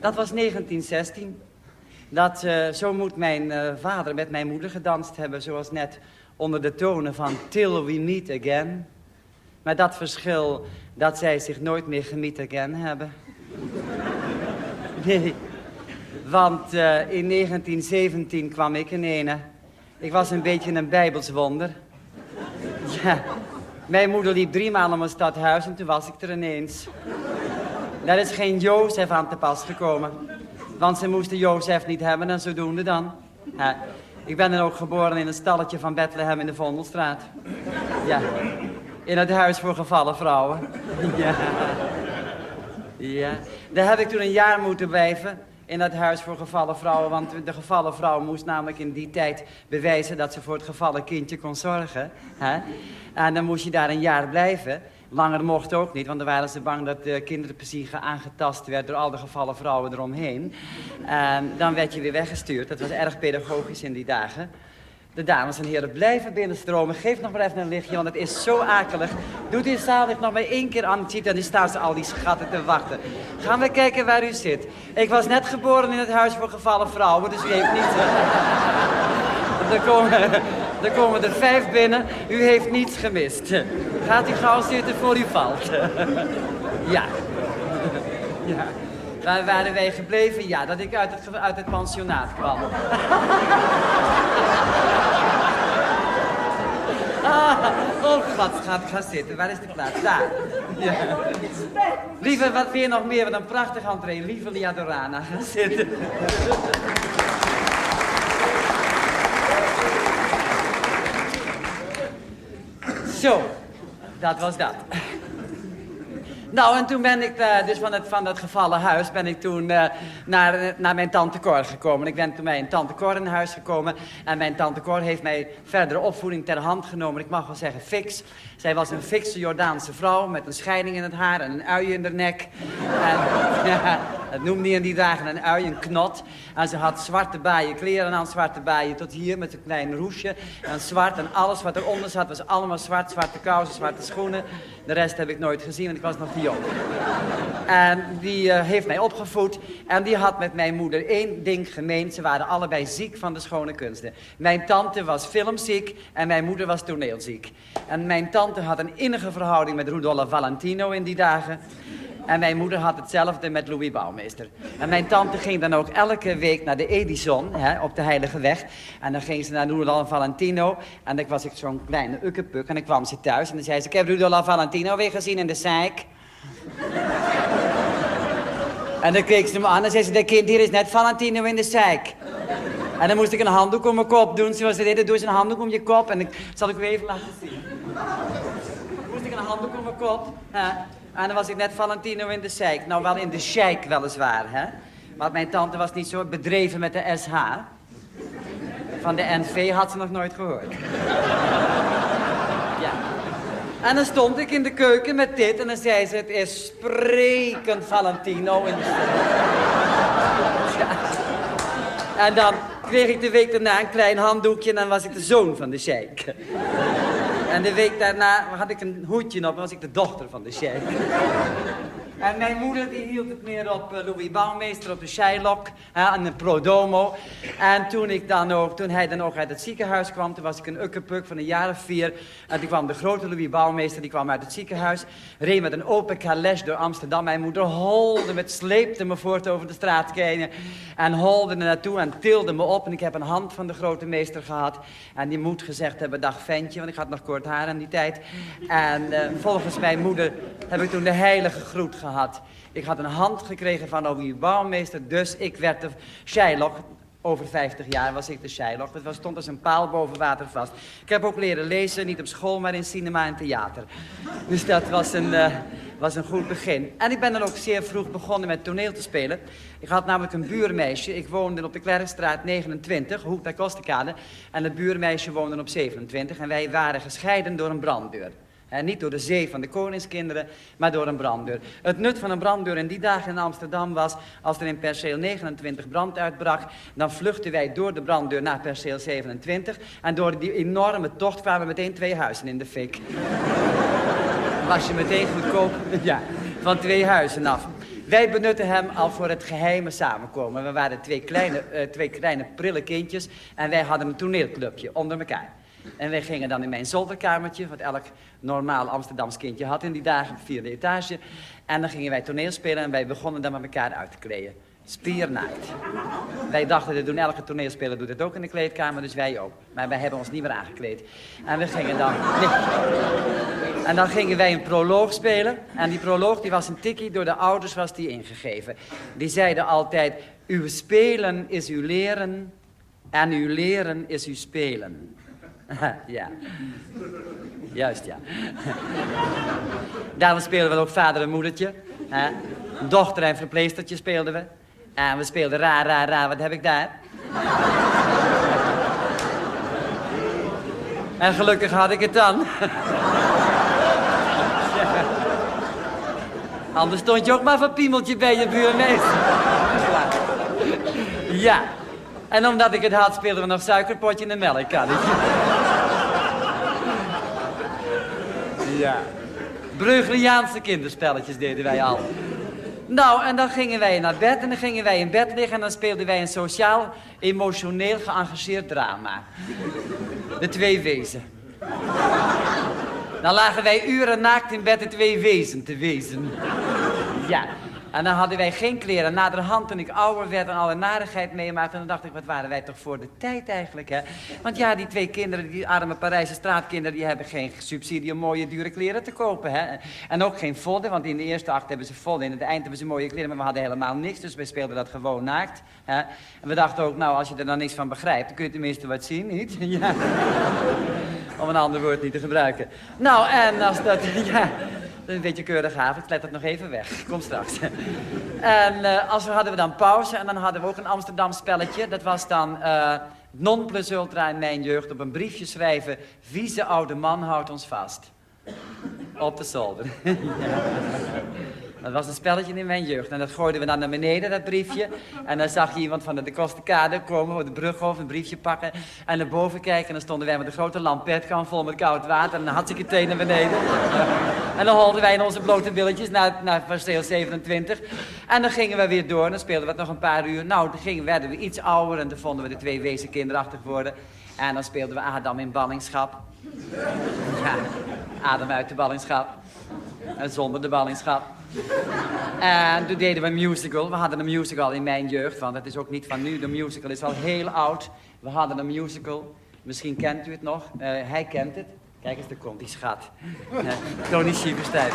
Dat was 1916. Zo moet mijn vader met mijn moeder gedanst hebben, zoals net onder de tonen van Till We Meet Again. Met dat verschil dat zij zich nooit meer gemeet again hebben. Nee, want in 1917 kwam ik in ene. Ik was een beetje een Bijbels wonder. Ja, mijn moeder liep 3 maanden om een stadhuis en toen was ik er ineens. Daar is geen Jozef aan te pas gekomen. Want ze moesten Jozef niet hebben en zodoende dan. Ja, ik ben dan ook geboren in een stalletje van Bethlehem in de Vondelstraat. Ja, in het huis voor gevallen vrouwen. Ja. Ja, daar heb ik toen een jaar moeten blijven. In dat huis voor gevallen vrouwen. Want de gevallen vrouw moest namelijk in die tijd bewijzen dat ze voor het gevallen kindje kon zorgen. Hè? En dan moest je daar een jaar blijven. Langer mocht ook niet, want dan waren ze bang dat de kinderpsyche aangetast werd door al de gevallen vrouwen eromheen. En dan werd je weer weggestuurd. Dat was erg pedagogisch in die dagen. De dames en heren blijven binnenstromen. Geef nog maar even een lichtje, want het is zo akelig. Doe die zaal nog maar 1 keer aan het ziet en dan staan ze al die schatten te wachten. Gaan we kijken waar u zit. Ik was net geboren in het huis voor gevallen vrouwen, dus u heeft niet... Er komen er 5 binnen. U heeft niets gemist. Gaat u gauw zitten voor u valt. Ja. Ja. Waar waren wij gebleven? Ja, dat ik uit het pensionaat kwam. Oh, wat ga zitten. Waar is de plaats? Daar. Ja. Lieve, wat vind je nog meer? Wat een prachtig entree. Lieve Lia Dorana, ga zitten. Zo, dat was dat. Nou, en toen ben ik dus van dat gevallen huis ben ik toen naar mijn tante Cor gekomen. Ik ben toen bij een tante Cor in huis gekomen. En mijn tante Cor heeft mij verdere opvoeding ter hand genomen. Ik mag wel zeggen fix. Zij was een fikse Jordaanse vrouw met een scheiding in het haar en een ui in de nek. En, ja, dat noemde je in die dagen een ui, een knot. En ze had zwarte baaien kleren aan, zwarte baaien tot hier met een klein roesje. En zwart en alles wat eronder zat was allemaal zwart. Zwarte kousen, zwarte schoenen. De rest heb ik nooit gezien, want ik was nog te jong. En die heeft mij opgevoed. En die had met mijn moeder 1 ding gemeen. Ze waren allebei ziek van de schone kunsten. Mijn tante was filmziek en mijn moeder was toneelziek. En mijn tante had een innige verhouding met Rudolf Valentino in die dagen. En mijn moeder had hetzelfde met Louis Bouwmeester. En mijn tante ging dan ook elke week naar de Edison, op de Heilige Weg. En dan ging ze naar Rudolf Valentino. En dan was ik zo'n kleine ukkepuk. En dan kwam ze thuis en dan zei ze... Ik heb Rudolf Valentino weer gezien in de Zeik. En dan keek ze me aan en zei ze... Dat kind hier is net Valentino in de Zeik. En dan moest ik een handdoek om mijn kop doen. Zoals ze deden, doe eens een handdoek om je kop. En dat zal ik u even laten zien. Dan moest ik een handdoek om mijn kop. En dan was ik net Valentino in de Zeik. Nou, wel in de Sheik weliswaar, hè. Want mijn tante was niet zo bedreven met de SH. Van de NV had ze nog nooit gehoord. Ja. En dan stond ik in de keuken met dit en dan zei ze... Het is sprekend Valentino in de Zeik. Ja. En dan kreeg ik de week daarna een klein handdoekje en dan was ik de zoon van de Sheik. En de week daarna had ik een hoedje op en was ik de dochter van de Sheik. En mijn moeder die hield het meer op Louis Bouwmeester, op de Shylock, en de Prodomo. En toen hij dan ook uit het ziekenhuis kwam, toen was ik een ukkepuk van een jaar of 4. En toen kwam de grote Louis Bouwmeester, die kwam uit het ziekenhuis. Reed met een open calèche door Amsterdam. Mijn moeder sleepte me voort over de straat kijken. En holde er naartoe en tilde me op. En ik heb een hand van de grote meester gehad. En die moet gezegd hebben, dag ventje, want ik had nog kort haar in die tijd. En volgens mijn moeder heb ik toen de heilige groet gehad. Ik had een hand gekregen van Louis Bouwmeester, dus ik werd de Shylock. Over 50 jaar was ik de Shylock. Dat stond als een paal boven water vast. Ik heb ook leren lezen, niet op school, maar in cinema en theater. Dus dat was een goed begin. En ik ben dan ook zeer vroeg begonnen met toneel te spelen. Ik had namelijk een buurmeisje. Ik woonde op de Klerkstraat 29, hoek der Kostekade. En het buurmeisje woonde op 27. En wij waren gescheiden door een branddeur. Niet door de zee van de koningskinderen, maar door een branddeur. Het nut van een branddeur in die dagen in Amsterdam was... als er in perceel 29 brand uitbrak... dan vluchtten wij door de branddeur naar perceel 27... en door die enorme tocht kwamen meteen 2 huizen in de fik. Was je meteen goedkoop, ja, van 2 huizen af. Wij benutten hem al voor het geheime samenkomen. We waren twee kleine prille kindjes en wij hadden een toneelclubje onder elkaar. En wij gingen dan in mijn zolderkamertje, wat elk normaal Amsterdams kindje had in die dagen, op 4e etage. En dan gingen wij toneel spelen en wij begonnen dan met elkaar uit te kleden. Spiernaakt. Wij dachten, dat doen elke toneelspeler doet het ook in de kleedkamer, dus wij ook. Maar wij hebben ons niet meer aangekleed. En we gingen dan... Nee. En dan gingen wij een proloog spelen. En die proloog die was een tikkie, door de ouders was die ingegeven. Die zeiden altijd, uw spelen is uw leren en uw leren is uw spelen. Ja. Juist, ja. Daarom speelden we ook vader en moedertje. Dochter en verpleestertje speelden we. En we speelden ra, wat heb ik daar? En gelukkig had ik het dan. Ja. Anders stond je ook maar van piemeltje bij je buurmeester. Ja. En omdat ik het had, speelden we nog suikerpotje en een melkkannetje. Ja. Bruegeliaanse kinderspelletjes deden wij al. Nou, en dan gingen wij naar bed en dan gingen wij in bed liggen en dan speelden wij een sociaal, emotioneel geëngageerd drama. De twee wezen. Dan lagen wij uren naakt in bed de twee wezen te wezen. Ja. En dan hadden wij geen kleren. Naderhand, toen ik ouder werd en alle narigheid meemaakte, dan dacht ik, wat waren wij toch voor de tijd eigenlijk, hè? Want ja, die twee kinderen, die arme Parijse straatkinderen, die hebben geen subsidie om mooie, dure kleren te kopen, hè? En ook geen vodden, want in de eerste act hebben ze vodden, in het eind hebben ze mooie kleren, maar we hadden helemaal niks, dus wij speelden dat gewoon naakt, hè? En we dachten ook, nou, als je er dan niks van begrijpt, dan kun je tenminste wat zien, niet? Ja. Om een ander woord niet te gebruiken. Nou, en als dat, ja... Een beetje keurig avond, ik let het nog even weg. Kom straks. En hadden we dan pauze en dan hadden we ook een Amsterdam spelletje. Dat was dan non plus ultra in mijn jeugd. Op een briefje schrijven, vieze oude man houdt ons vast. Op de zolder. Ja. Dat was een spelletje in mijn jeugd. En dat gooiden we dan naar beneden, dat briefje. En dan zag je iemand van de Kostekade komen, op de brug over, een briefje pakken. En naar boven kijken. En dan stonden wij met een grote lampetkan vol met koud water. En dan had ik het thee naar beneden. En dan holden wij in onze blote billetjes naar perceel 27. En dan gingen we weer door. En dan speelden we het nog een paar uur. Nou, toen werden we iets ouder. En toen vonden we de twee wezen kinderachtig worden. En dan speelden we Adam in ballingschap. Ja, Adam uit de ballingschap. En zonder de ballingschap. En toen deden we een musical. We hadden een musical in mijn jeugd, want het is ook niet van nu. De musical is al heel oud. We hadden een musical. Misschien kent u het nog. Hij kent het. Kijk eens, daar komt die schat. Tony Schieverstijf.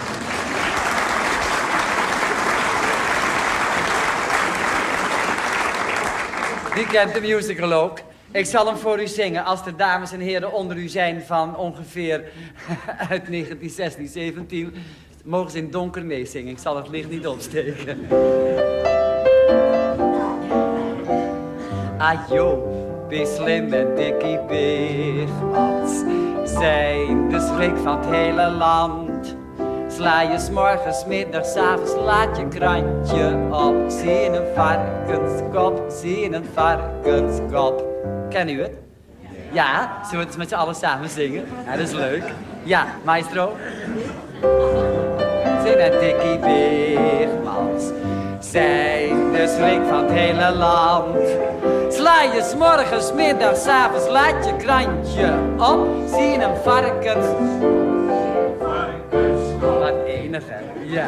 Die kent de musical ook. Ik zal hem voor u zingen als er dames en heren onder u zijn van ongeveer uit 1916, 17. Mogen ze in het donker meezingen. Ik zal het licht niet opsteken. Ajo, wees slim en Dickie Beegmans zijn de schrik van het hele land. Sla je 's morgens, middags, 's avonds, laat je krantje op. Zie een varkenskop, zie een varkenskop. Ken u het? Ja, zullen we het met z'n allen samen zingen? Ja, dat is leuk. Ja, maestro. Zijn en Dickie Beegmans zijn de schrik van het hele land. Sla je 's morgens, middags, 's avonds, laat je krantje op. Zie een varkens. Wat enig, hè? Ja.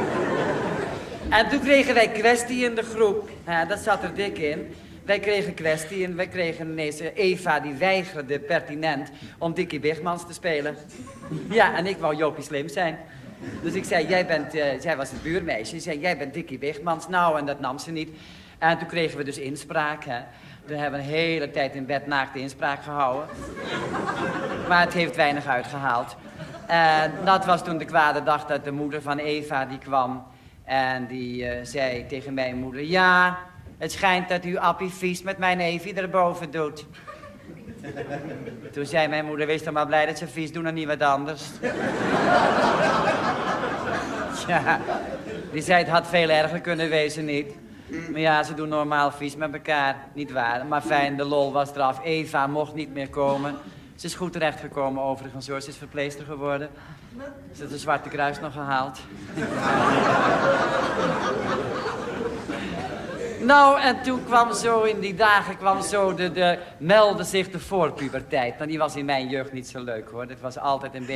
En toen kregen wij kwestie in de groep. Ja, dat zat er dik in. Wij kregen kwestie en wij kregen ineens Eva die weigerde pertinent om Dickie Beegmans te spelen. Ja, en ik wou Jopie Slim zijn. Dus ik zei, zij was het buurmeisje, zei, jij bent Dickie Beegmans. Nou, en dat nam ze niet. En toen kregen we dus inspraak, hè. Toen hebben we een hele tijd in bed naakt de inspraak gehouden. Maar het heeft weinig uitgehaald. En dat was toen de kwade dag dat de moeder van Eva die kwam. En die zei tegen mijn moeder, ja, het schijnt dat u Appie vies met mijn Evie erboven doet. Toen zei mijn moeder, wees dan maar blij dat ze vies doen en niet wat anders. Ja, die zei het had veel erger kunnen wezen, niet? Maar ja, ze doen normaal vies met elkaar, niet waar. Maar fijn, de lol was eraf. Eva mocht niet meer komen. Ze is goed terechtgekomen overigens hoor, ze is verpleegster geworden. Ze heeft de Zwarte Kruis nog gehaald. Nou, en toen kwam zo in die dagen meldde zich de voorpuberteit. Nou, die was in mijn jeugd niet zo leuk, hoor. Dat was altijd een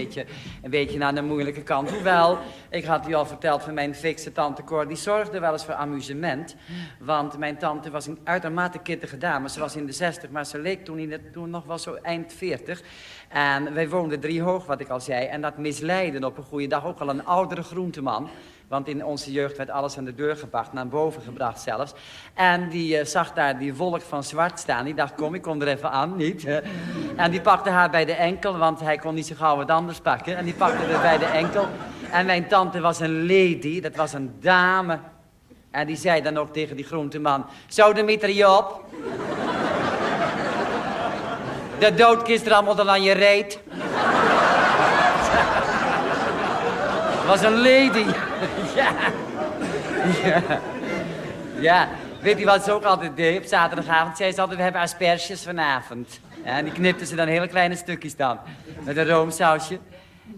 beetje naar de moeilijke kant. Hoewel, ik had u al verteld van mijn fikse tante Cor, die zorgde wel eens voor amusement. Want mijn tante was een uitermate kittige dame. Ze was in de 60, maar ze leek toen nog wel zo eind 40. En wij woonden 3 hoog, wat ik al zei. En dat misleidde op een goede dag ook al een oudere groenteman. Want in onze jeugd werd alles aan de deur gebracht, naar boven gebracht zelfs. En die zag daar die wolk van zwart staan. Die dacht, kom, ik kom er even aan, niet? En die pakte haar bij de enkel, want hij kon niet zo gauw wat anders pakken. En die pakte haar bij de enkel. En mijn tante was een lady, dat was een dame. En die zei dan ook tegen die groenteman, zo, Dimitri, je op. De doodkist rammelde aan je reet. Was een lady. Ja. Ja. Ja. Weet u wat ze ook altijd deed? Op zaterdagavond zei ze altijd, we hebben asperges vanavond. Ja, en die knipte ze dan hele kleine stukjes dan. Met een roomsausje.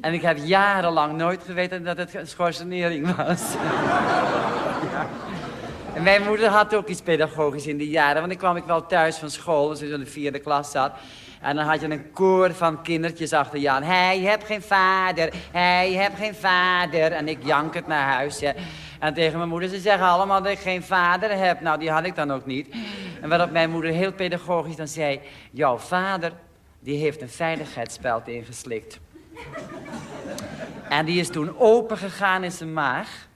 En ik heb jarenlang nooit geweten dat het een schorsenering was. Ja. En mijn moeder had ook iets pedagogisch in die jaren. Want dan kwam ik wel thuis van school, als ik in de 4e klas zat. En dan had je een koor van kindertjes achter je aan. Hij hebt geen vader, hij hebt geen vader. En ik jank het naar huis. Ja. En tegen mijn moeder, ze zeggen allemaal dat ik geen vader heb. Nou, die had ik dan ook niet. En waarop mijn moeder heel pedagogisch dan zei, jouw vader, die heeft een veiligheidsspeld ingeslikt. En die is toen open gegaan in zijn maag.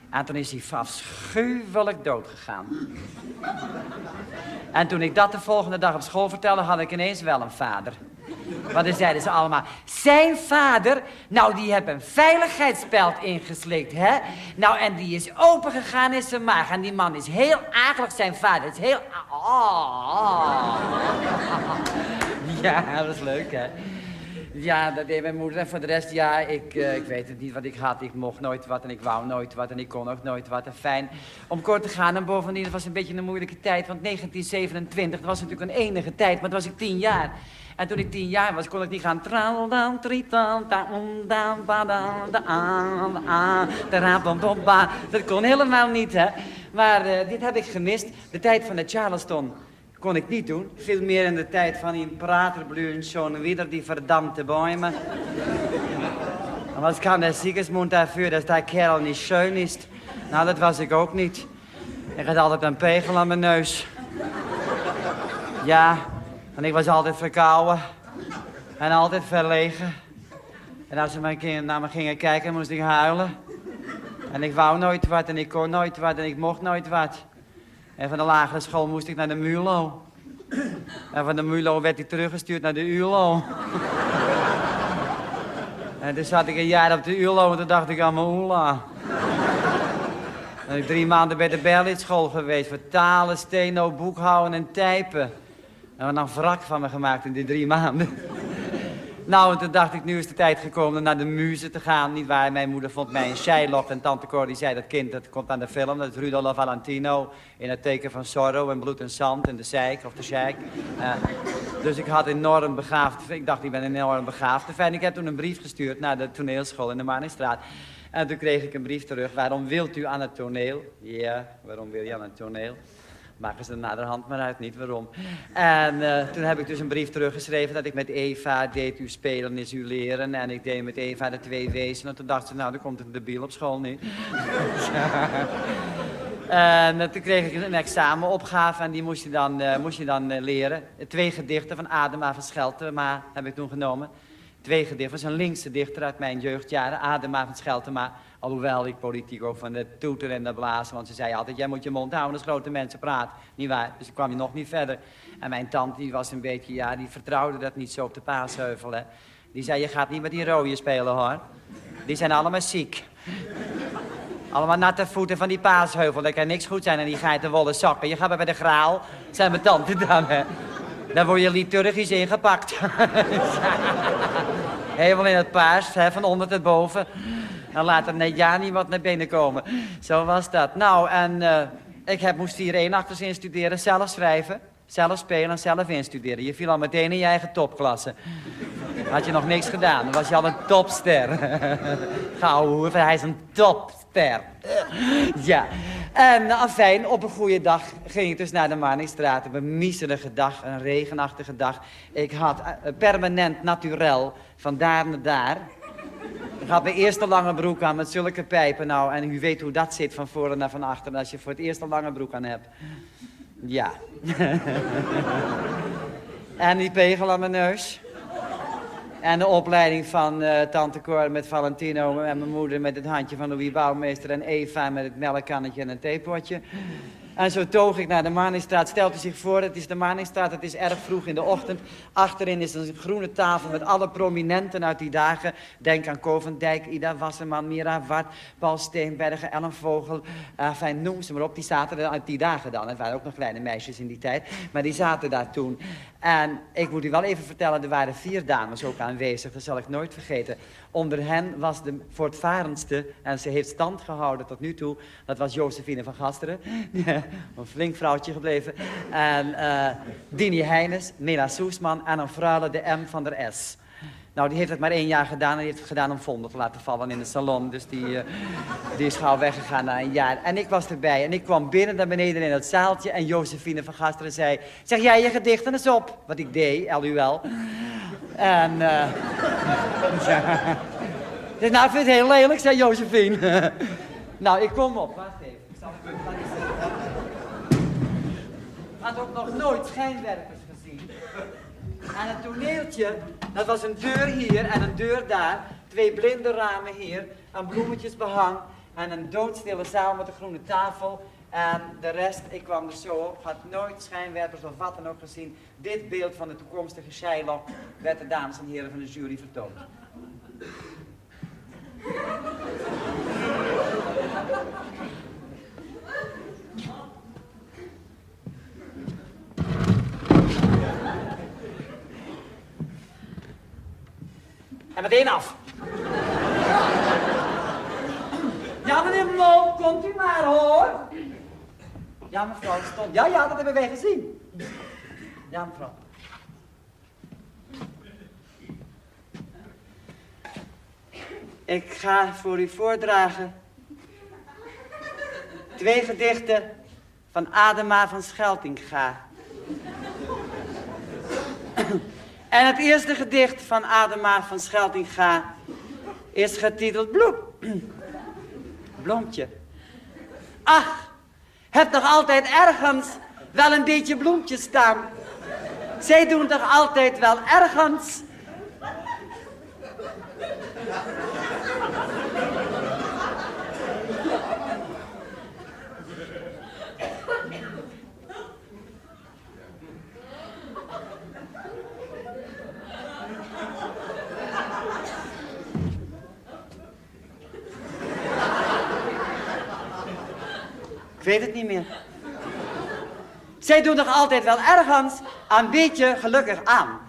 En toen is hij afschuwelijk dood gegaan. En toen ik dat de volgende dag op school vertelde, had ik ineens wel een vader. Want dan zeiden ze allemaal, zijn vader, nou die heeft een veiligheidsspeld ingeslikt, hè? Nou, en die is open gegaan in zijn maag. En die man is heel akelig, zijn vader is heel... Ja, dat was leuk, hè? Ja, dat deed mijn moeder. En voor de rest, ja, ik weet het niet wat ik had. Ik mocht nooit wat en ik wou nooit wat en ik kon ook nooit wat. En fijn om kort te gaan. En bovendien, het was een beetje een moeilijke tijd. Want 1927, dat was natuurlijk een enige tijd, maar toen was ik 10 jaar. En toen ik 10 jaar was, kon ik niet gaan... Dat kon helemaal niet, hè. Maar dit heb ik gemist. De tijd van de Charleston kon ik niet doen. Veel meer in de tijd van die praterbluen, zo'n wieder die verdammte bomen. En wat kan der Siegesmund dafür, dat die kerel niet schön is? Nou, dat was ik ook niet. Ik had altijd een pegel aan mijn neus. Ja, en ik was altijd verkouden. En altijd verlegen. En als ze naar me gingen kijken, moest ik huilen. En ik wou nooit wat en ik kon nooit wat en ik mocht nooit wat. En van de lagere school moest ik naar de MULO. En van de MULO werd ik teruggestuurd naar de ULO. En toen zat ik een jaar op de ULO en toen dacht ik aan mijn oela. En ben ik 3 maanden bij de Berlitz-school geweest. Voor talen, steno, boekhouden en typen. En we dan wrak van me gemaakt in die 3 maanden. Nou, en toen dacht ik, nu is de tijd gekomen om naar de muze te gaan. Niet waar, mijn moeder vond mij een Shylock en tante Cor die zei, dat kind dat komt aan de film. Dat is Rudolph Valentino in Het teken van Zorro en Bloed en Zand en de Zeik of de Sheik. Dus ik had enorm begaafd, ik dacht, ik ben enorm begaafd. Fijn, ik heb toen een brief gestuurd naar de toneelschool in de Marnixstraat. En toen kreeg ik een brief terug, waarom wilt u aan het toneel? Ja, waarom wil je aan het toneel? Maken ze er naderhand maar uit, niet waarom. En toen heb ik dus een brief teruggeschreven dat ik met Eva deed u spelen is u leren. En ik deed met Eva de 2 wezen. En toen dacht ze, nou, dan komt een debiel op school niet. En toen kreeg ik een examenopgave en die moest je dan leren. 2 gedichten van Adema van Scheltema heb ik toen genomen. 2 gedichten, dat was een linkse dichter uit mijn jeugdjaren, Adema van Scheltema. Alhoewel ik politiek ook van de toeter en de blazen, want ze zei altijd, jij moet je mond houden als grote mensen praten. Niet waar, dus ik kwam je nog niet verder. En mijn tante, die was een beetje, ja, die vertrouwde dat niet zo op de Paasheuvel, hè. Die zei, je gaat niet met die rode spelen, hoor. Die zijn allemaal ziek. Allemaal natte voeten van die Paasheuvel, dat kan niks goed zijn en die geitenwolle sokken. Je gaat maar bij de graal, zei mijn tante dan, hè. Dan word je liturgisch ingepakt. Helemaal in het paars, hè, van onder tot boven. En laat er net ja niet wat naar binnen komen. Zo was dat. Nou, en ik moest 4 eenachters instuderen, zelf schrijven, zelf spelen en zelf instuderen. Je viel al meteen in je eigen topklasse. Had je nog niks gedaan, dan was je al een topster. Gauw hoer, hij is een topster. Ja. En afijn, op een goede dag ging ik dus naar de Marnixstraat. Op een miserige dag, een regenachtige dag. Ik had permanent naturel, van daar naar daar. Ik had mijn eerste lange broek aan met zulke pijpen nou. En u weet hoe dat zit van voren naar van achteren als je voor het eerst een lange broek aan hebt. Ja. En die pegel aan mijn neus. En de opleiding van tante Cor met Valentino en mijn moeder met het handje van Louis Bouwmeester en Eva met het melkkannetje en een theepotje. En zo toog ik naar de Marnixstraat. Stelt u zich voor, het is de Marnixstraat, het is erg vroeg in de ochtend. Achterin is een groene tafel met alle prominenten uit die dagen. Denk aan Kovendijk, Ida Wasserman, Mira Wart, Paul Steenbergen, Ellen Vogel. Enfin, noem ze maar op, die zaten er uit die dagen dan. Het waren ook nog kleine meisjes in die tijd, maar die zaten daar toen. En ik moet u wel even vertellen, er waren 4 dames ook aanwezig, dat zal ik nooit vergeten. Onder hen was de voortvarendste, en ze heeft stand gehouden tot nu toe, dat was Josephine van Gasteren. Een flink vrouwtje gebleven. En Dini Heines, Nela Soesman en een vrouw, de M van der S. Nou, die heeft het maar 1 jaar gedaan en die heeft het gedaan om vonden te laten vallen in de salon. Dus die is gauw weggegaan na 1 jaar. En ik was erbij en ik kwam binnen naar beneden in het zaaltje en Josephine van Gasteren zei, zeg jij je gedichten eens op? Wat ik deed, LUL. En dus nou, ik vind het heel lelijk, zei Josephine. Nou, ik kom op, wacht even. Ik zal het even laten zien. Ik had ook nog nooit schijnwerpers gezien. En een toneeltje, dat was een deur hier en een deur daar. 2 blinde ramen hier, een bloemetjesbehang en een doodstille zaal met een groene tafel. En de rest, ik kwam er zo op, had nooit schijnwerpers of wat dan ook gezien. Dit beeld van de toekomstige Shylock werd de dames en heren van de jury vertoond. En meteen af. Ja, meneer Mol, komt u maar, hoor. Ja, mevrouw, stond. Ja, dat hebben wij gezien. Ja, mevrouw. Ik ga voor u voordragen 2 gedichten van Adema van Scheltinga. En het eerste gedicht van Adema van Scheltinga is getiteld Bloempje. Ach, heb toch altijd ergens wel een beetje bloempjes staan? Zij doen toch altijd wel ergens? Ik weet het niet meer. Zij doen toch altijd wel ergens een beetje gelukkig aan.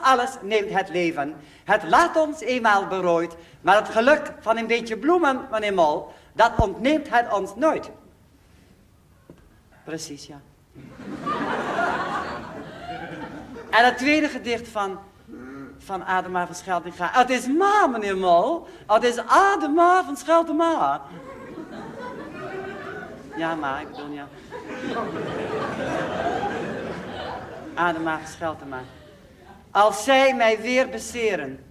Alles neemt het leven. Het laat ons eenmaal berooid. Maar het geluk van een beetje bloemen, meneer Mol, dat ontneemt het ons nooit. Precies, ja. En het tweede gedicht van Adema van Scheltinga. Het is Ma, meneer Mol. Het is Adema van Scheltinga. Ja, maar, ik bedoel, ja. Adema van Scheltinga. Als zij mij weer bezeren.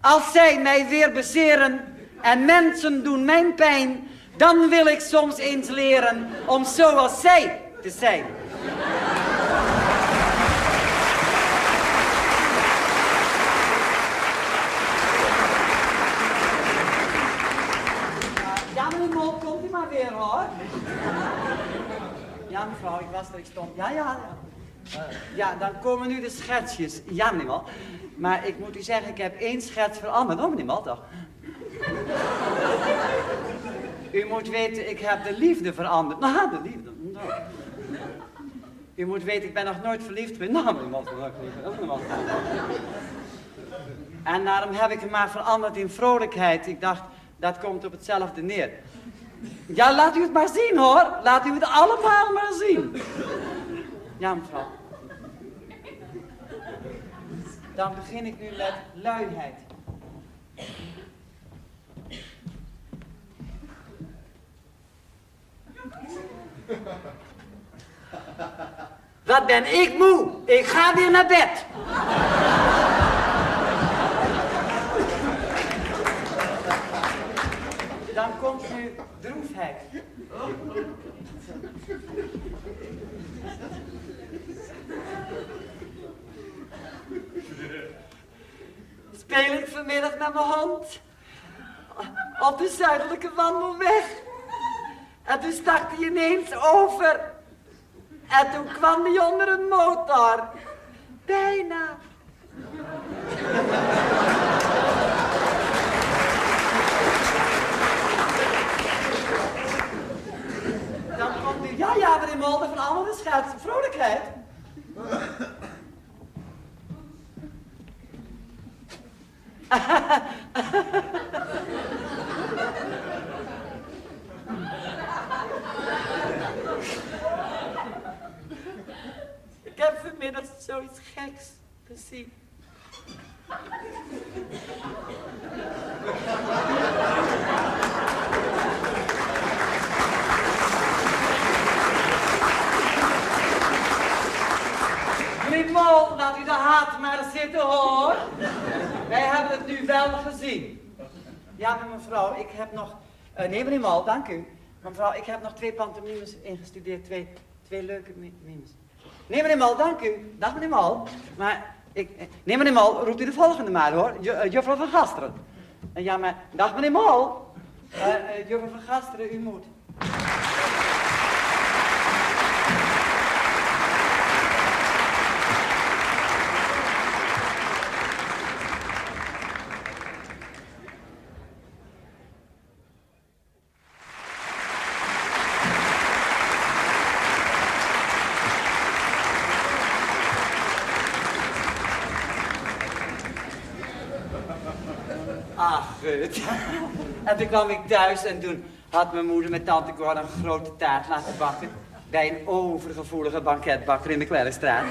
Als zij mij weer bezeren en mensen doen mijn pijn, dan wil ik soms eens leren om zoals zij te zijn. Ja, meneer Mol, komt u maar weer, hoor. Ja, mevrouw, ik was er, ik stond. Ja. Ja, dan komen nu de schetsjes. Ja, meneer Mol. Maar ik moet u zeggen, ik heb 1 schets veranderd. Oh, meneer Mol, toch? U moet weten, ik heb de liefde veranderd. Nou, de liefde. Nou. U moet weten, ik ben nog nooit verliefd geweest. Nou, meneer Mol, en daarom heb ik hem maar veranderd in vrolijkheid. Ik dacht, dat komt op hetzelfde neer. Ja, laat u het maar zien, hoor. Laat u het allemaal maar zien. Ja, mevrouw. Dan begin ik nu met luiheid. Wat ben ik moe? Ik ga weer naar bed. Dan komt nu droefheid. Speel ik vanmiddag met mijn hond op de zuidelijke wandelweg. En toen stak hij ineens over. En toen kwam hij onder een motor. Bijna. Dan komt u, ja, meneer Mulder, van allemaal de schaats en vrolijkheid. Ik heb vanmiddag zoiets geks gezien. Meneer Mol, laat u de haat maar zitten, hoor. Wij hebben het nu wel gezien. Ja, maar mevrouw, ik heb nog... nee, meneer Mol, dank u. Mevrouw, ik heb nog 2 pantomimes ingestudeerd. Twee leuke mimes. Nee, meneer Mol, dank u. Dag, meneer Mol. Maar nee, meneer Mol, roept u de volgende maar, hoor. Juffrouw van Gasteren. Ja, maar... Dag, meneer Mol. Juffrouw van Gasteren, u moet. Ach, gut. En toen kwam ik thuis en toen had mijn moeder met tante Cor een grote taart laten bakken. Bij een overgevoelige banketbakker in de Klerkstraat.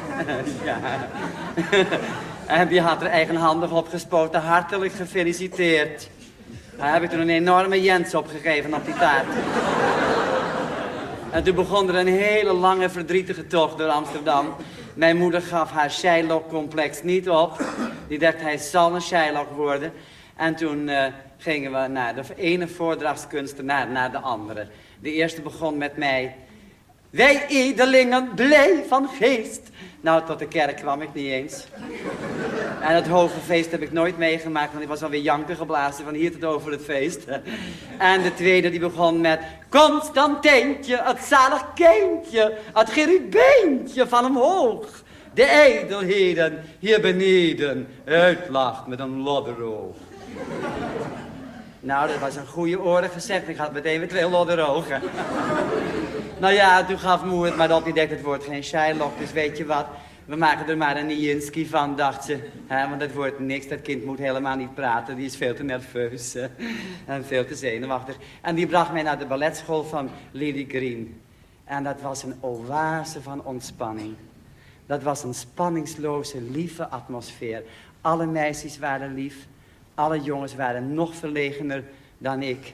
Ja. En die had er eigenhandig opgespoten. Hartelijk gefeliciteerd. Daar heb ik toen een enorme Jens opgegeven op die taart. En toen begon er een hele lange verdrietige tocht door Amsterdam. Mijn moeder gaf haar Shylock-complex niet op. Die dacht, hij zal een Shylock worden. En toen gingen we naar de ene voordrachtskunstenaar naar de andere. De eerste begon met mij. Wij edelingen blij van geest. Nou, tot de kerk kwam ik niet eens. En het hoge feest heb ik nooit meegemaakt, want ik was alweer janken geblazen van hier tot over het feest. En de tweede die begon met Constantijntje, het zalig kindje, het cherubijntje van omhoog. De ijdelheden hier beneden uitlacht met een lodderoog. Nou, dat was een goede oren gezegd. Ik had meteen weer 2 lodderogen. Nou ja, toen gaf moe het maar op. Die dacht, het wordt geen Shylock, dus weet je wat. We maken er maar een Nijinsky van, dacht ze. Want het wordt niks, dat kind moet helemaal niet praten. Die is veel te nerveus en veel te zenuwachtig. En die bracht mij naar de balletschool van Lily Green. En dat was een oase van ontspanning. Dat was een spanningsloze, lieve atmosfeer. Alle meisjes waren lief. Alle jongens waren nog verlegener dan ik.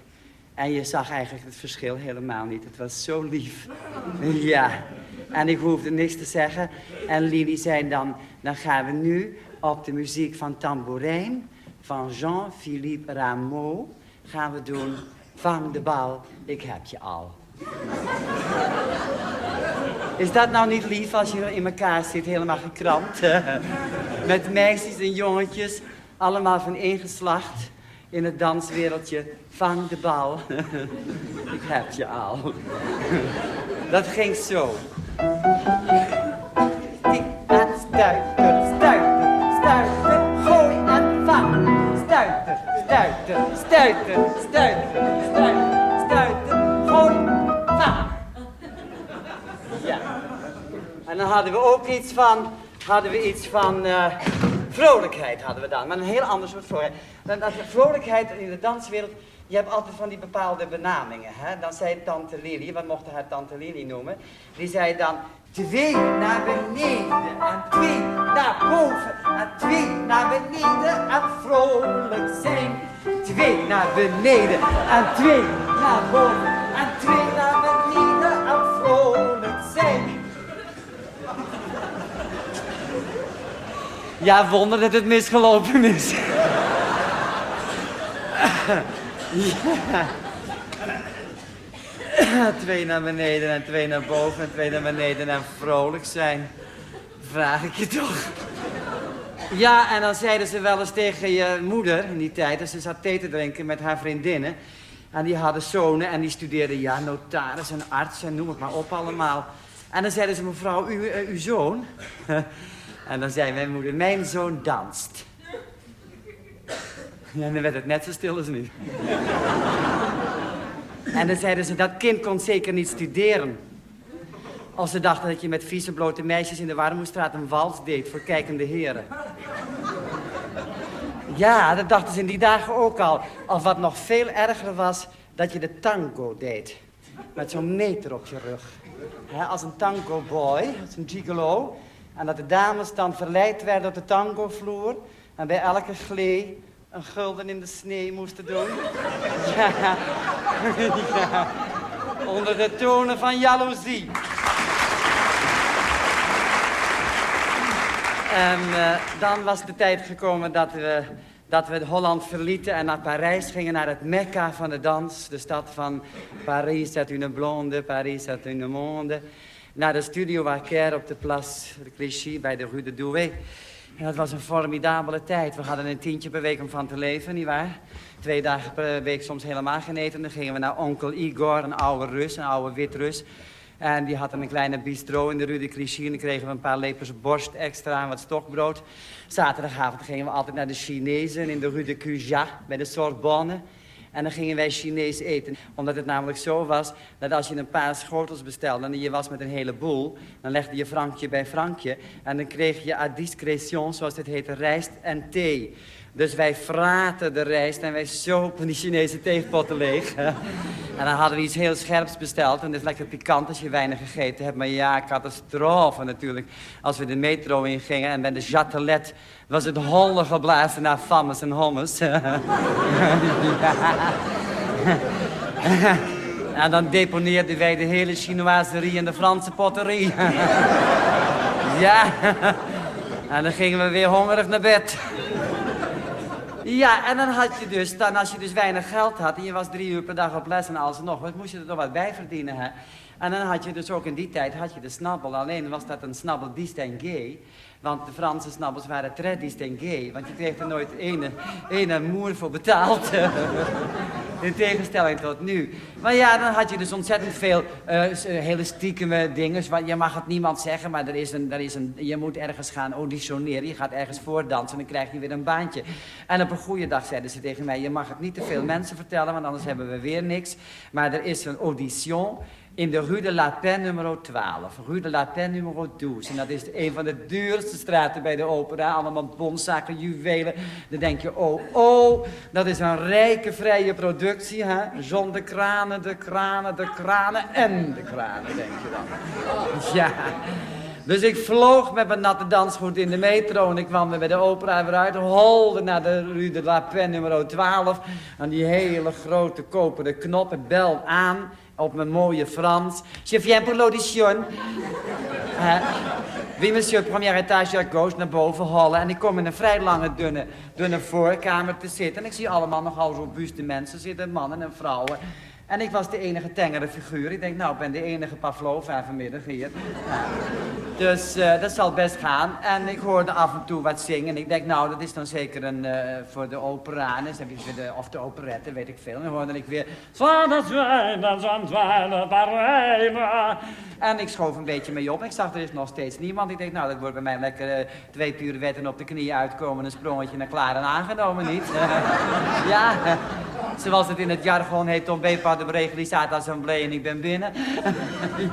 En je zag eigenlijk het verschil helemaal niet. Het was zo lief. Ja. En ik hoefde niks te zeggen. En Lili zei dan gaan we nu op de muziek van Tambourijn, van Jean-Philippe Rameau, gaan we doen Vang de bal, ik heb je al. Is dat nou niet lief als je in elkaar zit, helemaal gekrampt? Met meisjes en jongetjes, allemaal van één geslacht, in het danswereldje. Vang de bal, ik heb je al. Dat ging zo. En stuiter, stuiter, stuiter, gooi en vang. Stuiter, stuiter, stuiter, stuiter, stuiter, stuiter, gooi, vang. Ja. En dan hadden we ook iets van, vrolijkheid hadden we dan, maar een heel ander soort vrolijkheid. Dat vrolijkheid in de danswereld, je hebt altijd van die bepaalde benamingen. Hè? Dan zei tante Lili, we mochten haar tante Lili noemen, die zei dan 2 naar beneden en 2 naar boven en 2 naar beneden en vrolijk zijn. 2 naar beneden en 2 naar boven en 2 naar beneden en vrolijk. Ja, wonder dat het misgelopen is. Ja. 2 naar beneden en 2 naar boven en 2 naar beneden en vrolijk zijn. Vraag ik je toch. Ja, en dan zeiden ze wel eens tegen je moeder in die tijd, dat ze zat thee te drinken met haar vriendinnen. En die hadden zonen en die studeerden, ja, notaris en arts en noem het maar op allemaal. En dan zeiden ze, mevrouw, uw zoon? En dan zei mijn moeder, mijn zoon danst. Ja, en dan werd het net zo stil als nu. En dan zeiden ze, dat kind kon zeker niet studeren. Als ze dachten dat je met vieze blote meisjes in de Warmoestraat een wals deed voor kijkende heren. Ja, dat dachten ze in die dagen ook al. Of wat nog veel erger was, dat je de tango deed. Met zo'n meter op je rug. Als een tango boy, als een gigolo. En dat de dames dan verleid werden op de tangovloer. En bij elke glee een gulden in de snee moesten doen. Ja. Ja. Onder de tonen van jaloezie. En dan was de tijd gekomen dat we Holland verlieten en naar Parijs gingen, naar het Mekka van de dans. De stad van Paris est une blonde, Paris est une monde. Naar de Studio Wacker op de Place de Clichy bij de Rue de Douai. En dat was een formidabele tijd. We hadden een tientje per week om van te leven, nietwaar? 2 dagen per week soms helemaal geen eten. Dan gingen we naar onkel Igor, een oude Rus, een oude wit-Rus. En die had een kleine bistro in de Rue de Clichy. En dan kregen we een paar lepels borst extra en wat stokbrood. Zaterdagavond gingen we altijd naar de Chinezen in de Rue de Cuja bij de Sorbonne. En dan gingen wij Chinees eten. Omdat het namelijk zo was dat als je een paar schotels bestelde en je was met een heleboel, dan legde je frankje bij frankje. En dan kreeg je à discrétion, zoals het heette, rijst en thee. Dus wij fraten de rijst en wij sopen die Chinese theepotten leeg. En dan hadden we iets heel scherps besteld. En dat is lekker pikant als je weinig gegeten hebt. Maar ja, catastrofe natuurlijk. Als we de metro ingingen en bij de Châtelet was het holle geblazen naar fammes en hommes. En dan deponeerden wij de hele Chinoiserie in de Franse potterie. Ja. En dan gingen we weer hongerig naar bed. Ja, en dan had je dus, als je dus weinig geld had en je was 3 uur per dag op les en alles nog, wat moest je er toch wat bij verdienen, hè? En dan had je dus ook in die tijd, had je de snabbel, alleen was dat een snabbel distingué, want de Franse snabbels waren très distingué, want je kreeg er nooit ene moer voor betaald. In tegenstelling tot nu. Maar ja, dan had je dus ontzettend veel hele stiekeme dingen. Je mag het niemand zeggen, maar je moet ergens gaan auditioneren. Je gaat ergens voordansen en dan krijg je weer een baantje. En op een goede dag zeiden ze tegen mij, je mag het niet te veel mensen vertellen, want anders hebben we weer niks. Maar er is een audition in de Rue de la Paix nummer 12. Rue de la Paix nummer 12. En dat is een van de duurste straten bij de opera. Allemaal bonszaken, juwelen. Dan denk je, oh, dat is een rijke, vrije productie, hè? Zonder kranen, de kranen en de kranen, denk je dan. Ja. Dus ik vloog met mijn natte dansgoed in de metro en ik kwam weer bij de opera weer uit. Holde naar de Rue de la Paix nummer 12. En die hele grote koperen knop, ik bel aan op mijn mooie Frans. Je viens pour l'audition. Oui, monsieur, premier étage à gauche, naar boven hollen. En ik kom in een vrij lange, dunne voorkamer te zitten. En ik zie allemaal nogal robuuste mensen zitten, mannen en vrouwen. En ik was de enige tengere figuur. Ik denk, nou, ik ben de enige Pavlova vanmiddag hier. Ja. Dus dat zal best gaan. En ik hoorde af en toe wat zingen. En ik denk, nou, dat is dan zeker voor de opera. En dan heb je of de operette, weet ik veel. En dan hoorde ik weer... En ik schoof een beetje mee op. Ik zag, er is nog steeds niemand. Ik denk, nou, dat wordt bij mij lekker 2 pirouetten op de knieën uitkomen. Een sprongetje naar klaar en aangenomen, niet? Ja, zoals het in het jargon heet, tombé par de bréglissaat assemblée en ik ben binnen.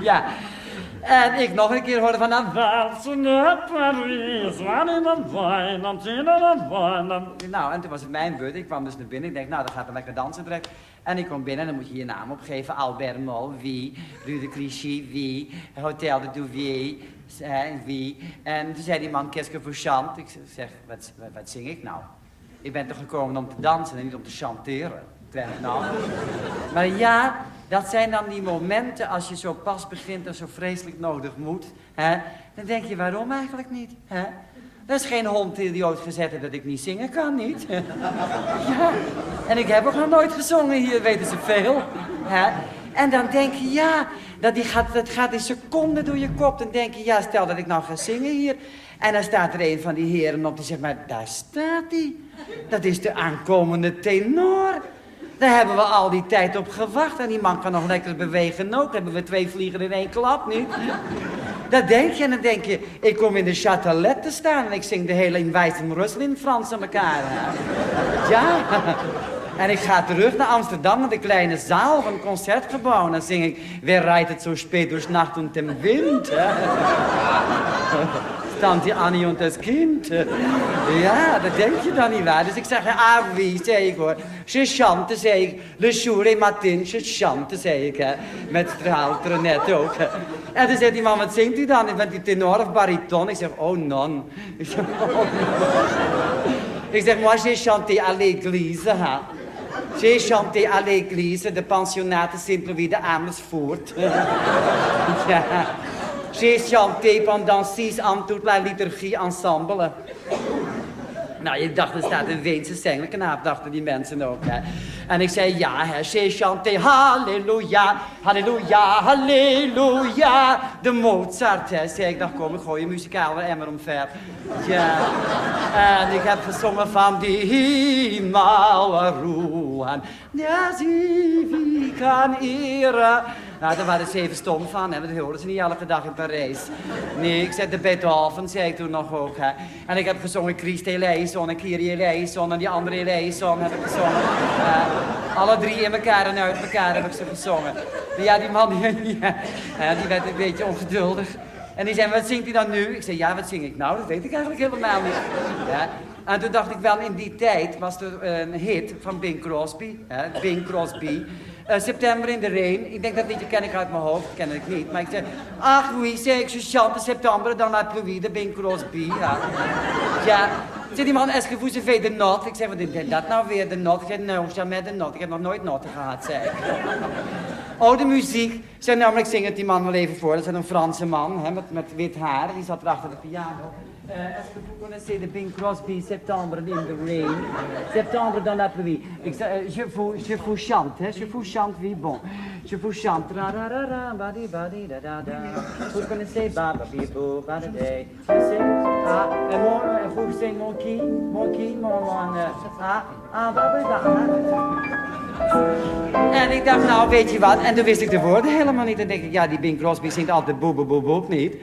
Ja. En ik nog een keer hoorde van... Nou, en toen was het mijn beurt. Ik kwam dus naar binnen. Ik denk, nou, dan gaat er lekker dansen direct. En ik kom binnen en dan moet je je naam opgeven. Albert Mol, wie? Rue de Clichy, wie? Hotel de Douvier, wie? En toen zei die man, qu'est-ce que vous chante? Ik zeg, wat zing ik nou? Ik ben toch gekomen om te dansen en niet om te chanteren. Nou. Maar ja, dat zijn dan die momenten als je zo pas begint en zo vreselijk nodig moet. Hè? Dan denk je, waarom eigenlijk niet? Hè? Er is geen hond die ooit gezegd heeft dat ik niet zingen kan, niet? Ja, en ik heb ook nog nooit gezongen, hier weten ze veel. Hè? En dan denk je, ja, dat gaat in seconden door je kop. Dan denk je, ja, stel dat ik nou ga zingen hier. En dan staat er een van die heren op die zegt, maar daar staat hij. Dat is de aankomende tenor. Daar hebben we al die tijd op gewacht. En die man kan nog lekker bewegen ook. Hebben we 2 vliegen in 1 klap, niet? Dat denk je en dan denk je, ik kom in de Châtelet te staan en ik zing de hele in Weißen Russel in Frans aan elkaar. Hè? Ja. En ik ga terug naar Amsterdam, naar de kleine zaal van het Concertgebouw. En dan zing ik, wer rijdt zo spät durch Nacht und dem Wind? Hè? Stand die Annie und das Kind. Ja, dat denk je dan niet waar. Dus ik zeg, ah oui, zei ik hoor. Je chante, zei ik. Le jour et matin, je chante, zei ik. Hè. Met straal, net ook. Hè. En toen zei die man, wat zingt u dan? Bent u tenor of bariton? Ik zeg, oh non. Ik zeg, oh, non. Ik zeg, moi j'ai chanté à l'église. Hè. J'ai chanté à l'église, de pensionnate Sint-Louis de Amersfoort. Ja. J'ai chanté pendant 6 ans toute la liturgie ensemble. Nou, je dacht, er staat een Weense zengerknaap, dachten die mensen ook, hè. En ik zei, ja, hè, j'ai chanté, halleluja, halleluja, halleluja. De Mozart, hè, zei ik, dacht, kom, ik gooi je muzikale emmer omver. Ja, en ik heb gezongen van die Himalruhan, ja, zie, kan eren. Nou, daar waren 7 stom van, hè, dat hoorden ze niet elke dag in Parijs. Nee, ik zei de Beethoven, zei ik toen nog ook, hè. En ik heb gezongen Christe eleison en Kyrie eleison en die andere eleison heb ik gezongen. Alle 3 in elkaar en uit elkaar heb ik ze gezongen. Ja, die man, die werd een beetje ongeduldig. En die zei, wat zingt hij dan nu? Ik zei, ja, wat zing ik nou? Dat weet ik eigenlijk helemaal niet. Ja. En toen dacht ik wel, in die tijd was er een hit van Bing Crosby. Hè, Bing Crosby. September in de Rain. Ik denk dat liedje ken ik uit mijn hoofd, ken ik niet. Maar ik zei, ach oui, zei ik, je chante septembre dans la pluie de Bing Crosby. Ja. Ja. Zei die man, est-ce que vous avez de notes? Ik zei, wat is dat nou weer, de notes? Ik zei, nou, jamais de notes. Ik heb nog nooit noten gehad, zei ik. Oh, de muziek. Ik zei, nou, maar ik zing het die man wel even voor. Dat is een Franse man, hè, met wit haar. Die zat er achter de piano. Est-ce que vous connaissez de Bing Crosby, Septembre in the Rain? Septembre dans la pluie. Ik zei, je vous chante, hè. Je vous chante, oui, bon. Je vous chante, ra ra ra ra, badi badi da da da. Vous connaissez, ba ba bi bo, ba da day. Je zingt, ah, en vous zingt mon qui, mon, ah, ba ba da. En ik dacht, nou, weet je wat? En toen wist ik de woorden helemaal niet. En denk ik, ja, die Bing Crosby zingt altijd boep, boep, boep, boep niet.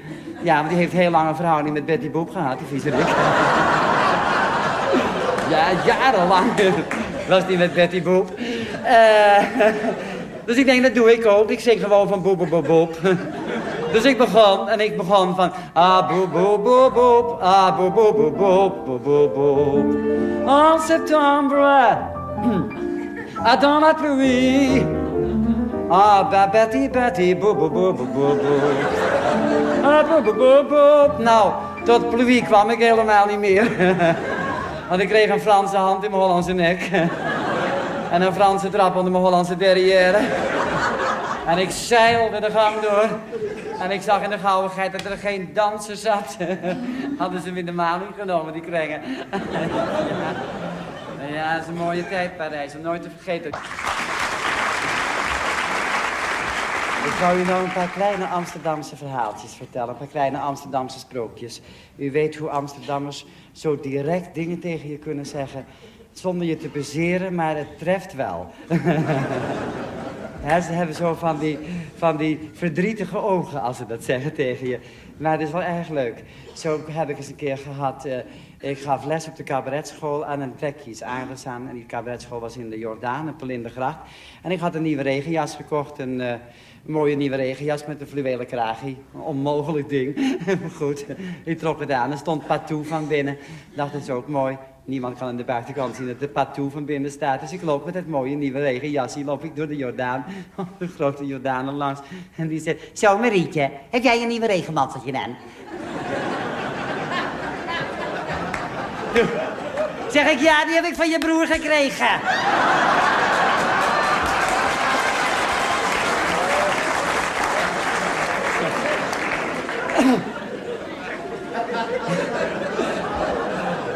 Ja, want die heeft heel lang een verhouding met Betty Boop gehad, die viezerik. Ja, jarenlang was die met Betty Boop. Dus ik denk, dat doe ik ook. Ik zing gewoon van boep, boep, boep, boep. Dus ik begon van... Ah, boep, boep, boep, boep. Ah, boep, boep, boep, boep, boep, boep, boep. En septembre... Ah, dans la pluie. Ah, Betty, Betty, boep, boep, boep, boep, boep. Ah, boep, boep, boep, boep. Nou, tot pluie kwam ik helemaal niet meer. Want ik kreeg een Franse hand in mijn Hollandse nek. En een Franse trap onder mijn Hollandse derrière. En ik zeilde de gang door. En ik zag in de gauwigheid dat er geen danser zat. Hadden ze hem in de maling genomen, die krengen. Ja, dat is een mooie tijd, Parijs, om nooit te vergeten. Ik zou u nou een paar kleine Amsterdamse verhaaltjes vertellen, een paar kleine Amsterdamse sprookjes. U weet hoe Amsterdammers zo direct dingen tegen je kunnen zeggen, zonder je te bezeren, maar het treft wel. Ze hebben zo van die verdrietige ogen als ze dat zeggen tegen je. Maar het is wel erg leuk. Zo heb ik eens een keer gehad. Ik gaf les op de cabaretschool aan een plekje iets aardigs aan. En die cabaretschool was in de Jordaan, in Palindergracht. En ik had een nieuwe regenjas gekocht. Een mooie nieuwe regenjas met een fluwelen kraagje. Een onmogelijk ding. Goed, ik trok het aan. Er stond Patou van binnen. Ik dacht, dat is ook mooi. Niemand kan aan de buitenkant zien dat de Patou van binnen staat. Dus ik loop met het mooie nieuwe regenjasje, loop ik door de Jordaan, de grote Jordaan langs. En die zegt, zo Marietje, heb jij een nieuwe regenmanteltje aan? Zeg ik, ja, die heb ik van je broer gekregen.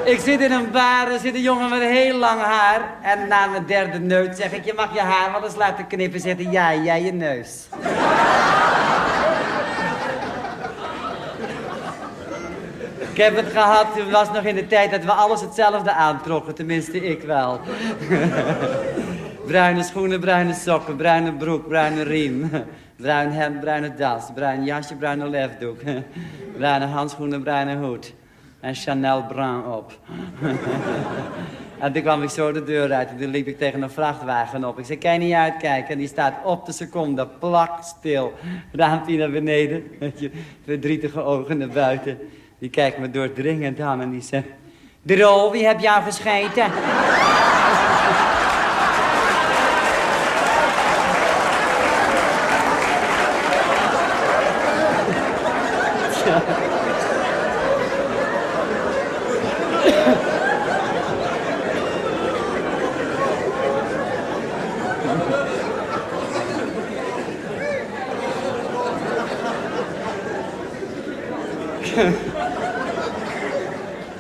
Ik zit in een bar, er zit een jongen met heel lang haar. En na mijn derde neus zeg ik, je mag je haar wel eens laten knippen. Zegt hij, ja, jij je neus. Ik heb het gehad, het was nog in de tijd dat we alles hetzelfde aantrokken. Tenminste, ik wel. Bruine schoenen, bruine sokken, bruine broek, bruine riem. Bruin hemd, bruine das, bruin jasje, bruine lefdoek. Bruine handschoenen, bruine hoed. En Chanel Brun op. En toen kwam ik zo de deur uit en toen liep ik tegen een vrachtwagen op. Ik zei, kan je niet uitkijken? En die staat op de seconde, plak stil. Raampje naar beneden, met je verdrietige ogen naar buiten. Die kijkt me doordringend aan en die zegt... Drol, wie heb jou gescheten?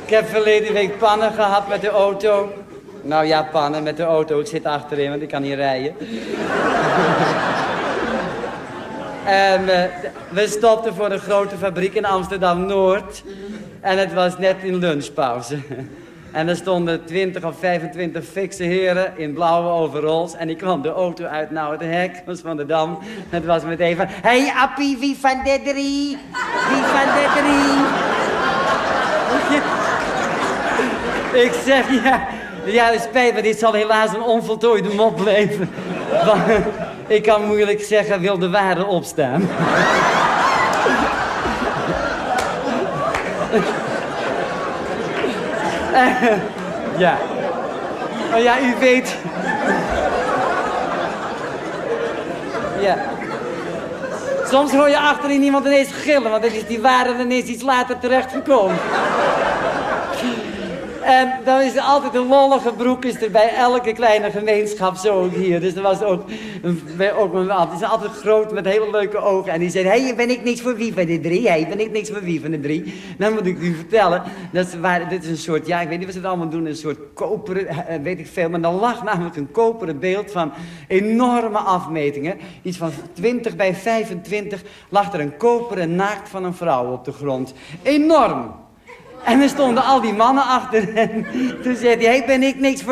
Ik heb verleden week pannen gehad met de auto. Nou ja, pannen met de auto. Ik zit achterin, want ik kan niet rijden. En we stopten voor een grote fabriek in Amsterdam-Noord. En het was net in lunchpauze. En er stonden 20 of 25 fikse heren in blauwe overalls. En ik kwam de auto uit, nou het hek was van de Dam. Het was meteen van, hey Appie, wie van de drie? Wie van de drie? Ik zeg, ja, spijt me, dit zal helaas een onvoltooide mop blijven. Want ik kan moeilijk zeggen, wil de waarde opstaan. Ja. Oh ja, u weet. Ja. Soms hoor je achterin iemand ineens gillen, want dan is die waarde ineens iets later terechtgekomen. En dan is er altijd een lollige broek is er bij elke kleine gemeenschap, zo ook hier. Dus er was ook een man, die is altijd groot met hele leuke ogen. En die zei, hey, ben ik niks voor wie van de drie? Hey, ben ik niks voor wie van de drie? Dan moet ik u vertellen, dit is een soort, ja, ik weet niet wat ze het allemaal doen, een soort koperen, weet ik veel. Maar dan lag namelijk een koperen beeld van enorme afmetingen. Iets van 20 bij 25 lag er een koperen naakt van een vrouw op de grond. Enorm! En er stonden al die mannen achter en toen zei hij, hey, ben ik niks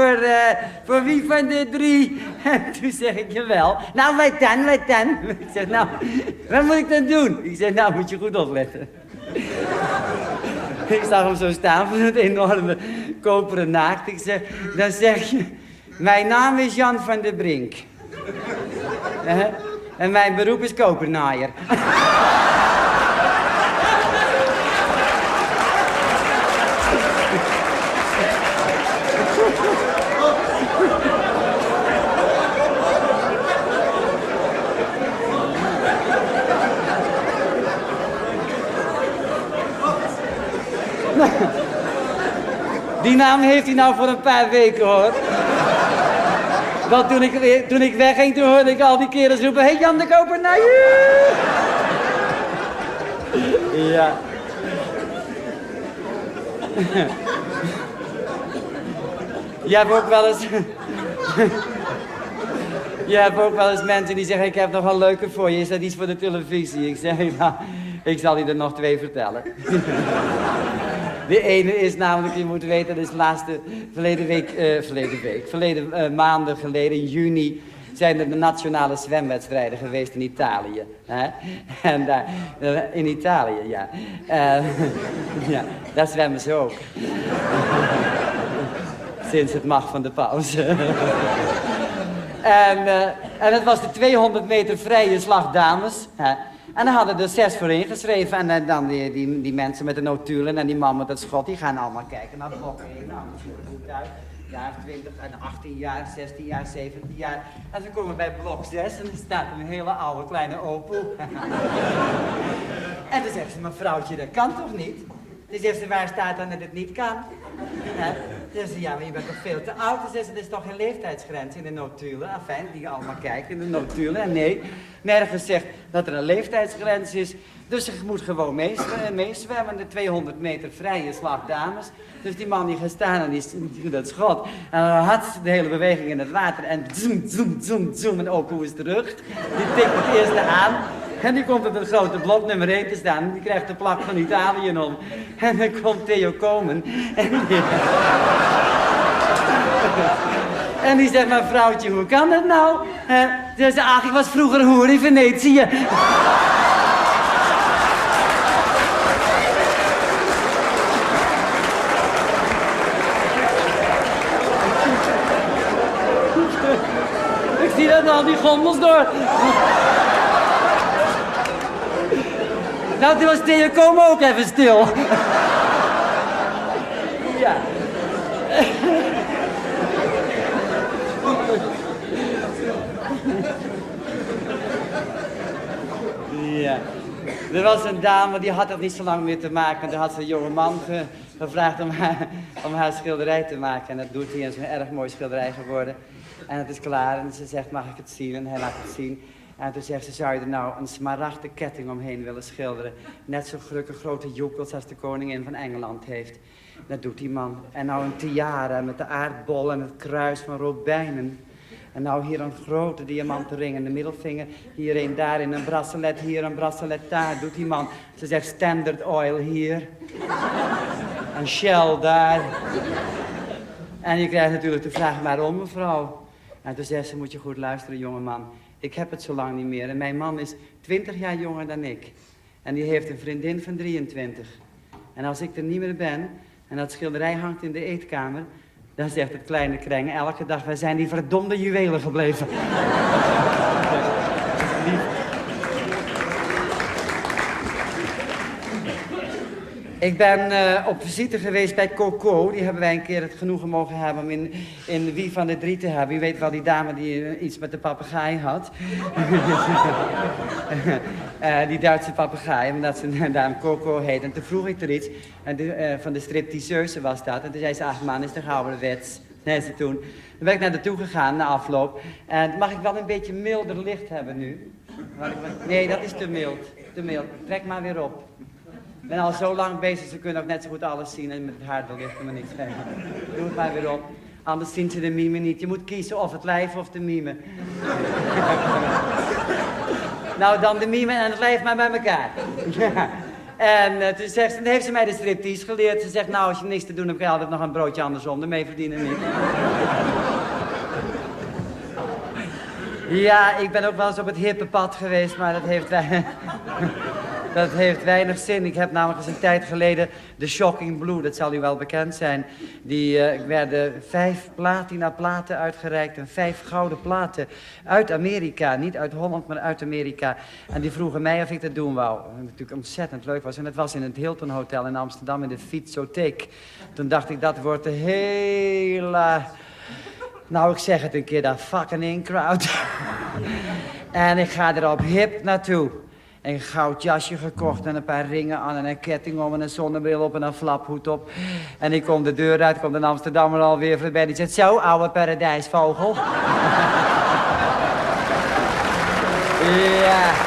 voor wie van de drie? En toen zeg ik, jawel. Nou, wat dan? Ik zeg, nou, wat moet ik dan doen? Ik zeg, nou, moet je goed opletten. Ik zag hem zo staan van het enorme koperen naakt. Ik zeg, dan zeg je, mijn naam is Jan van der Brink. En mijn beroep is kopernaaier. Die naam heeft hij nou voor een paar weken, hoor. Want toen ik wegging, toen hoorde ik al die kerels roepen, hey Jan de Kopernaaier! Ja. Je hebt ook wel eens... Je hebt ook wel eens mensen die zeggen, ik heb nog een leuke voor je. Is dat iets voor de televisie? Ik zeg, nou, ik zal je er nog 2 vertellen. De ene is namelijk, je moet weten, dat is verleden maanden geleden, in juni, zijn er de nationale zwemwedstrijden geweest in Italië. Hè? En daar, in Italië, ja. Ja, daar zwemmen ze ook. Sinds het mag van de paus. En het was de 200 meter vrije slag dames. Hè? En dan hadden er 6 voor ingeschreven. En dan die mensen met de notulen en die man met het schot, die gaan allemaal kijken naar blok 1. Nou, dat ziet er goed uit. Jaar 20 en 18 jaar, 16 jaar, 17 jaar. En ze komen bij blok 6 en er staat een hele oude kleine Opel. En dan zegt ze, mevrouwtje, dat kan toch niet? Dan zegt ze, waar staat dan dat het niet kan? Ze zei, ja, maar je bent toch veel te oud? Ze zei, er is toch geen leeftijdsgrens in de notulen? Afijn, die je allemaal kijkt in de notulen. En nee, nergens zegt dat er een leeftijdsgrens is. Dus je moet gewoon meezwemmen. De 200 meter vrije slag dames. Dus die man die gaat staan en die doet dat schot. En dan had de hele beweging in het water. En zoom, zoom, zoom, zoom. En ook hoe is terug. Die tikt het eerste aan. En die komt op het grote blok nummer 1 te staan. En die krijgt de plak van Italië om. En dan komt Theo komen. En die zegt, maar vrouwtje, hoe kan dat nou? Ze zei, ach, ik was vroeger hoer in Venetië. Ik zie dat al die gondels door. Nou, toen was Theo Komen ook even stil. Ja. Ja. Er was een dame, die had er niet zo lang meer te maken. Toen had ze een jonge man gevraagd om haar schilderij te maken. En dat doet hij, en het is een erg mooi schilderij geworden. En het is klaar en ze zegt, mag ik het zien? En hij laat het zien. En toen zegt ze, zou je er nou een smaragden ketting omheen willen schilderen? Net zo grote joekels als de koningin van Engeland heeft. Dat doet die man. En nou een tiara met de aardbol en het kruis van robijnen. En nou hier een grote diamanten ring en de middelvinger. Hier een daarin, een bracelet hier, een bracelet daar. Doet die man. Ze zegt Standard Oil hier. En Shell daar. En je krijgt natuurlijk de vraag, waarom mevrouw? En toen zegt ze, moet je goed luisteren jongeman. Ik heb het zo lang niet meer. En mijn man is 20 jaar jonger dan ik. En die heeft een vriendin van 23. En als ik er niet meer ben, en dat schilderij hangt in de eetkamer, dan zegt het kleine kreng elke dag, wij zijn die verdomde juwelen gebleven. Ik ben op visite geweest bij Coco. Die hebben wij een keer het genoegen mogen hebben om in Wie van de Drie te hebben. U weet wel, die dame die iets met de papegaai had. Die Duitse papegaai, omdat ze dame Coco heet. En toen vroeg ik er iets, en van de stripteaseuse was dat. En toen zei ze, ach man, is toch ouderwets. Nee, ze toen. Dan ben ik naar naartoe gegaan, na afloop. En mag ik wel een beetje milder licht hebben nu? Nee, dat is te mild. Te mild. Trek maar weer op. Ik ben al zo lang bezig, ze kunnen ook net zo goed alles zien en met het haardbelicht me niks geven. Doe het maar weer op, anders zien ze de mime niet. Je moet kiezen of het lijf of de mime. Nou, dan de mime en het lijf maar bij elkaar. Ja. En toen zegt ze, dan heeft ze mij de striptease geleerd. Ze zegt, nou, als je niks te doen hebt, kan je altijd nog een broodje andersom ermee verdienen niet. Ja, ik ben ook wel eens op het hippe pad geweest, maar dat heeft weinig zin. Ik heb namelijk eens een tijd geleden de Shocking Blue, dat zal u wel bekend zijn. Die werden 5 platina platen uitgereikt en 5 gouden platen uit Amerika. Niet uit Holland, maar uit Amerika. En die vroegen mij of ik dat doen wou. Wat natuurlijk ontzettend leuk was. En het was in het Hilton Hotel in Amsterdam in de Fietsotheek. Toen dacht ik, dat wordt de hele... Nou, ik zeg het een keer, dat fucking in-crowd. En ik ga er op hip naartoe. Een goud jasje gekocht en een paar ringen aan en een ketting om en een zonnebril op en een flaphoed op. En ik kom de deur uit, komt een Amsterdammer alweer voorbij. Die zegt, zo, ouwe paradijsvogel. Ja.